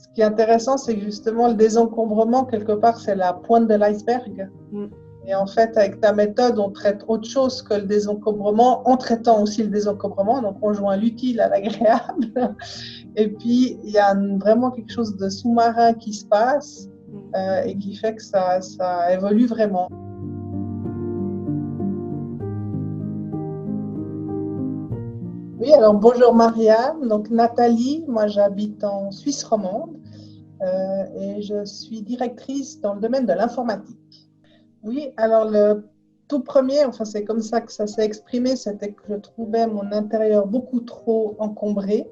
Ce qui est intéressant, c'est que justement, le désencombrement, quelque part, c'est la pointe de l'iceberg. Et en fait, avec ta méthode, on traite autre chose que le désencombrement, en traitant aussi le désencombrement. Donc, on joint l'utile à l'agréable. Et puis, il y a vraiment quelque chose de sous-marin qui se passe et qui fait que ça évolue vraiment. Oui, alors bonjour Marianne. Donc, Nathalie, moi j'habite en Suisse romande et je suis directrice dans le domaine de l'informatique. Oui, alors le tout premier, enfin c'est comme ça que ça s'est exprimé, c'était que je trouvais mon intérieur beaucoup trop encombré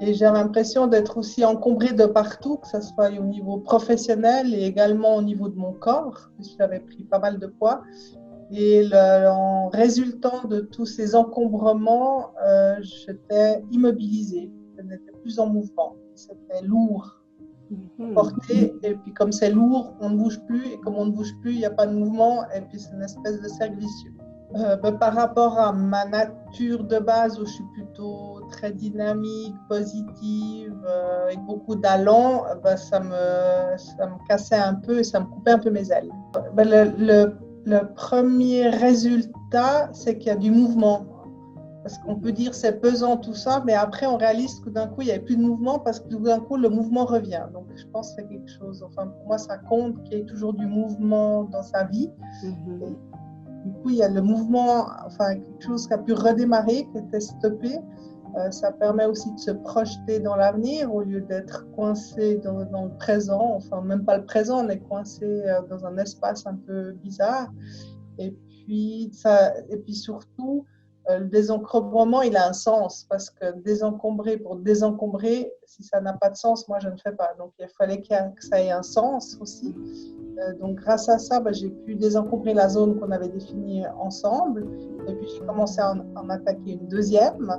et j'avais l'impression d'être aussi encombrée de partout, que ce soit au niveau professionnel et également au niveau de mon corps, puisque j'avais pris pas mal de poids. Et en résultant de tous ces encombrements, j'étais immobilisée, je n'étais plus en mouvement, c'était lourd. Porter, et puis comme c'est lourd, on ne bouge plus, et comme on ne bouge plus, il n'y a pas de mouvement, et puis c'est une espèce de cercle vicieux. Par rapport à ma nature de base, où je suis plutôt très dynamique, positive, avec beaucoup d'allant, ça me cassait un peu et ça me coupait un peu mes ailes. Le premier résultat, c'est qu'il y a du mouvement. Parce qu'on peut dire c'est pesant tout ça, mais après on réalise que d'un coup il n'y avait plus de mouvement parce que tout d'un coup le mouvement revient. Donc je pense que c'est quelque chose, enfin pour moi ça compte qu'il y ait toujours du mouvement dans sa vie. Du coup il y a le mouvement, enfin quelque chose qui a pu redémarrer, qui était stoppé. Ça permet aussi de se projeter dans l'avenir au lieu d'être coincé dans le présent, enfin même pas le présent, on est coincé dans un espace un peu bizarre. Et puis surtout, le désencombrement, il a un sens parce que désencombrer pour désencombrer, si ça n'a pas de sens, moi je ne fais pas. Donc il fallait que ça ait un sens aussi. Donc grâce à ça, j'ai pu désencombrer la zone qu'on avait définie ensemble. Et puis j'ai commencé à en attaquer une deuxième.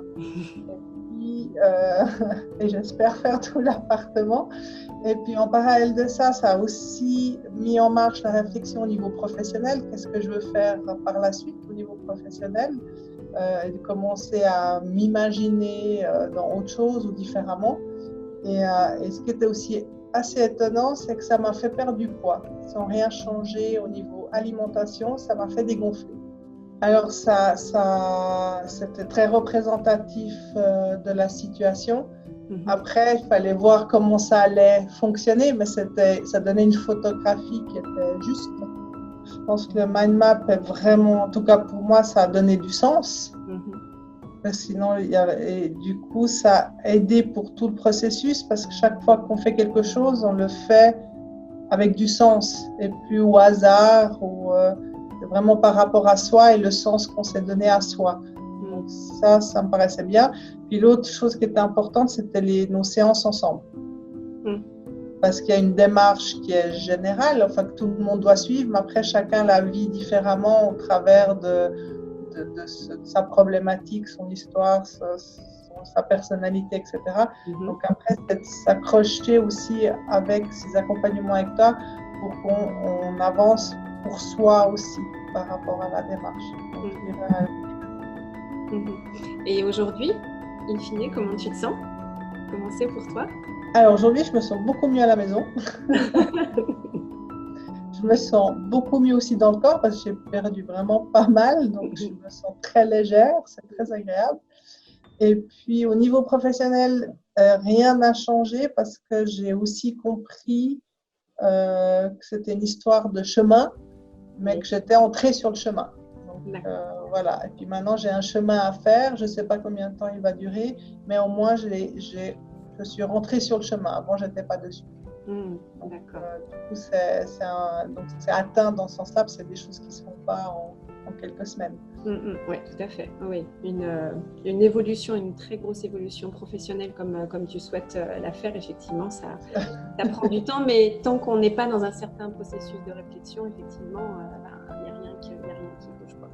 Et j'espère faire tout l'appartement. Et puis en parallèle de ça, ça a aussi mis en marche la réflexion au niveau professionnel. Qu'est-ce que je veux faire par la suite au niveau professionnel et de commencer à m'imaginer dans autre chose ou différemment. Et ce qui était aussi assez étonnant, c'est que ça m'a fait perdre du poids. Sans rien changer au niveau alimentation, ça m'a fait dégonfler. Alors c'était très représentatif de la situation. Après, il fallait voir comment ça allait fonctionner, mais ça donnait une photographie qui était juste. Je pense que le mind map est vraiment, en tout cas pour moi, ça a donné du sens. Sinon, et du coup, ça a aidé pour tout le processus parce que chaque fois qu'on fait quelque chose, on le fait avec du sens et plus au hasard ou c'est vraiment par rapport à soi et le sens qu'on s'est donné à soi. Donc ça me paraissait bien. Puis l'autre chose qui était importante, c'était nos séances ensemble. Parce qu'il y a une démarche qui est générale, enfin que tout le monde doit suivre, mais après chacun la vit différemment au travers de sa problématique, son histoire, sa personnalité, etc. Donc après, c'est s'accrocher aussi avec ces accompagnements avec toi pour qu'on avance pour soi aussi par rapport à la démarche. Et aujourd'hui, in fine, comment tu te sens? Comment c'est pour toi? Alors aujourd'hui, je me sens beaucoup mieux à la maison. Je me sens beaucoup mieux aussi dans le corps parce que j'ai perdu vraiment pas mal, donc je me sens très légère, c'est très agréable. Et puis au niveau professionnel, rien n'a changé parce que j'ai aussi compris que c'était une histoire de chemin, mais que j'étais entrée sur le chemin. Donc voilà, et puis maintenant j'ai un chemin à faire, je ne sais pas combien de temps il va durer, mais au moins je suis rentrée sur le chemin, avant je n'étais pas dessus. D'accord. Du coup, c'est atteint dans ce sens-là, parce que c'est des choses qui ne se font pas en quelques semaines. Oui, tout à fait. Oui, une évolution, une très grosse évolution professionnelle comme tu souhaites la faire, effectivement, ça prend du temps, mais tant qu'on n'est pas dans un certain processus de réflexion, effectivement, il n'y a rien qui bouge pas.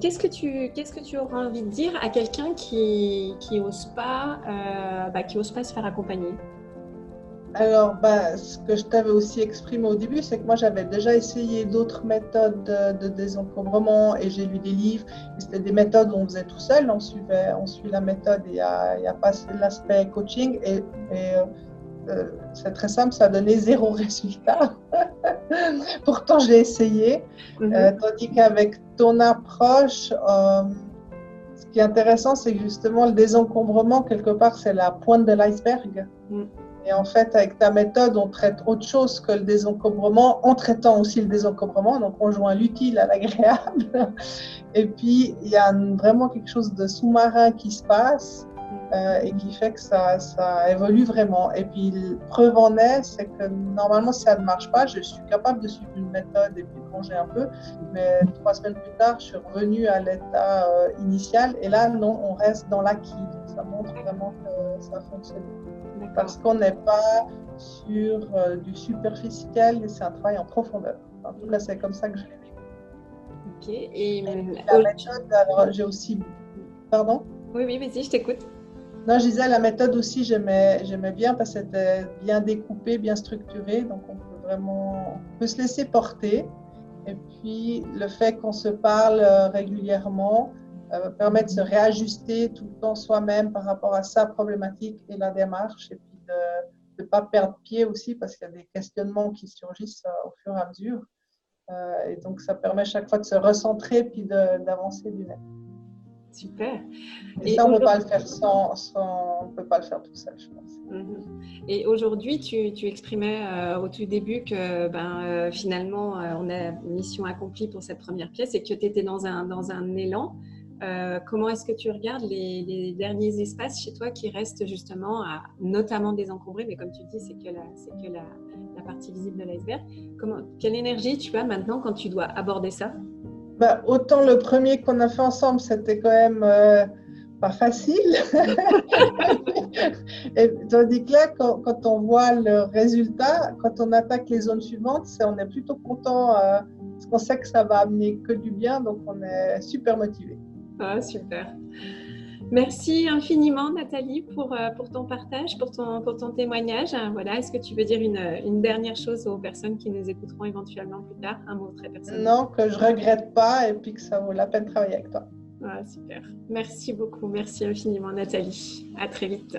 Qu'est-ce que tu auras envie de dire à quelqu'un qui ose pas se faire accompagner? Alors, ce que je t'avais aussi exprimé au début, c'est que moi, j'avais déjà essayé d'autres méthodes de désencombrement et j'ai lu des livres. C'était des méthodes où on faisait tout seul, on suit la méthode et il y a pas l'aspect coaching. C'est très simple, ça a donné zéro résultat. Pourtant, j'ai essayé. Tandis qu'avec ton approche, ce qui est intéressant, c'est que justement, le désencombrement, quelque part, c'est la pointe de l'iceberg. Et en fait, avec ta méthode, on traite autre chose que le désencombrement, en traitant aussi le désencombrement. Donc, on joint l'utile à l'agréable. Et puis, il y a vraiment quelque chose de sous-marin qui se passe et qui fait que ça évolue vraiment. Et puis, preuve en est, c'est que normalement, si ça ne marche pas, je suis capable de suivre une méthode et puis de plonger un peu. Mais 3 semaines plus tard, je suis revenue à l'état initial. Et là, non, on reste dans l'acquis. Donc, ça montre vraiment que ça fonctionne. Parce qu'on n'est pas sur du superficiel, c'est un travail en profondeur. En tout cas, c'est comme ça que je l'ai vécu. Ok. Et la méthode, alors j'ai aussi... Pardon? Oui, vas-y, je t'écoute. Non, je disais, la méthode aussi, j'aimais bien parce que c'était bien découpé, bien structuré. Donc, on peut se laisser porter. Et puis, le fait qu'on se parle régulièrement permet de se réajuster tout le temps soi-même par rapport à sa problématique et la démarche. Et puis, de ne pas perdre pied aussi parce qu'il y a des questionnements qui surgissent au fur et à mesure. Et donc, ça permet chaque fois de se recentrer puis d'avancer du net. Super. Et ça, on ne peut pas le faire on peut pas le faire tout seul, je pense. Et aujourd'hui, tu exprimais au tout début que finalement, on a mission accomplie pour cette première pièce et que tu étais dans un élan. Comment est-ce que tu regardes les derniers espaces chez toi qui restent justement notamment désencombrés, mais comme tu dis, c'est que la partie visible de l'iceberg. Quelle énergie tu as maintenant quand tu dois aborder ça? Autant le premier qu'on a fait ensemble, c'était quand même pas facile. Et tandis que là, quand on voit le résultat, quand on attaque les zones suivantes, on est plutôt content parce qu'on sait que ça va amener que du bien, donc on est super motivé. Ah, super. Merci infiniment Nathalie pour ton partage, pour ton témoignage. Voilà, est-ce que tu veux dire une dernière chose aux personnes qui nous écouteront éventuellement plus tard, un mot très personnel? Non, que je regrette pas et puis que ça vaut la peine de travailler avec toi. Ah, super. Merci beaucoup. Merci infiniment Nathalie. À très vite.